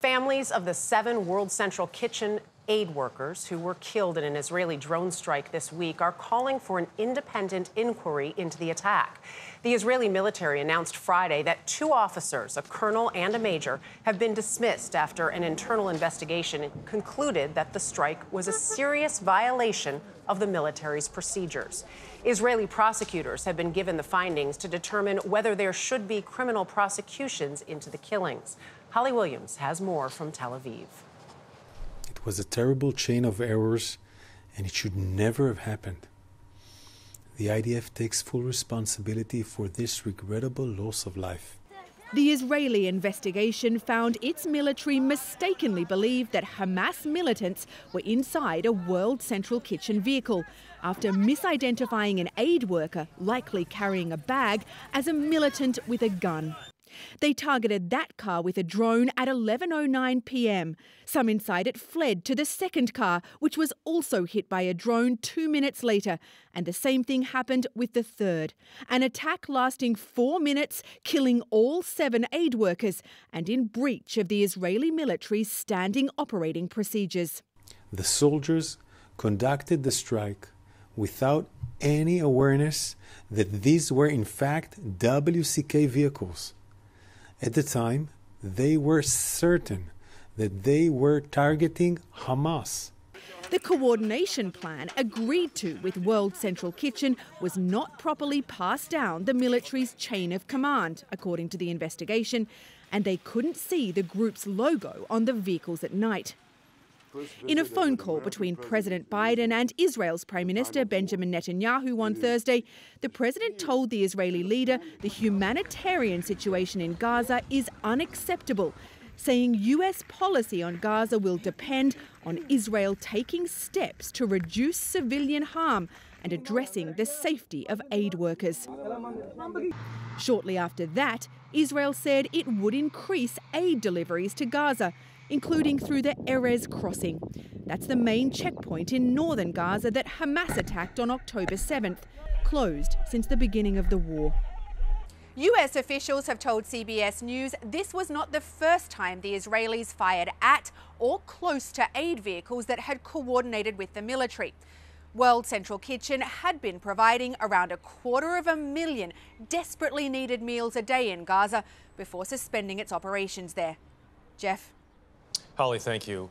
Families of the 7 World Central Kitchen aid workers who were killed in an Israeli drone strike this week are calling for an independent inquiry into the attack. The Israeli military announced Friday that 2 officers, a colonel and a major, have been dismissed after an internal investigation concluded that the strike was a serious violation of the military's procedures. Israeli prosecutors have been given the findings to determine whether there should be criminal prosecutions into the killings. Holly Williams has more from Tel Aviv. It was a terrible chain of errors, and it should never have happened. The IDF takes full responsibility for this regrettable loss of life. The Israeli investigation found its military mistakenly believed that Hamas militants were inside a World Central Kitchen vehicle after misidentifying an aid worker, likely carrying a bag, as a militant with a gun. They targeted that car with a drone at 11:09 p.m. Some inside it fled to the second car, which was also hit by a drone 2 minutes later. And the same thing happened with the third. An attack lasting 4 minutes, killing all 7 aid workers and in breach of the Israeli military's standing operating procedures. The soldiers conducted the strike without any awareness that these were in fact WCK vehicles. At the time, they were certain that they were targeting Hamas. The coordination plan agreed to with World Central Kitchen was not properly passed down the military's chain of command, according to the investigation, and they couldn't see the group's logo on the vehicles at night. In a phone call between President Biden and Israel's Prime Minister Benjamin Netanyahu on Thursday, the president told the Israeli leader the humanitarian situation in Gaza is unacceptable, saying US policy on Gaza will depend on Israel taking steps to reduce civilian harm and addressing the safety of aid workers. Shortly after that, Israel said it would increase aid deliveries to Gaza, including through the Erez crossing. That's the main checkpoint in northern Gaza that Hamas attacked on October 7th, closed since the beginning of the war. US officials have told CBS News this was not the first time the Israelis fired at or close to aid vehicles that had coordinated with the military. World Central Kitchen had been providing around 250,000 desperately needed meals a day in Gaza before suspending its operations there. Jeff? Holly, thank you.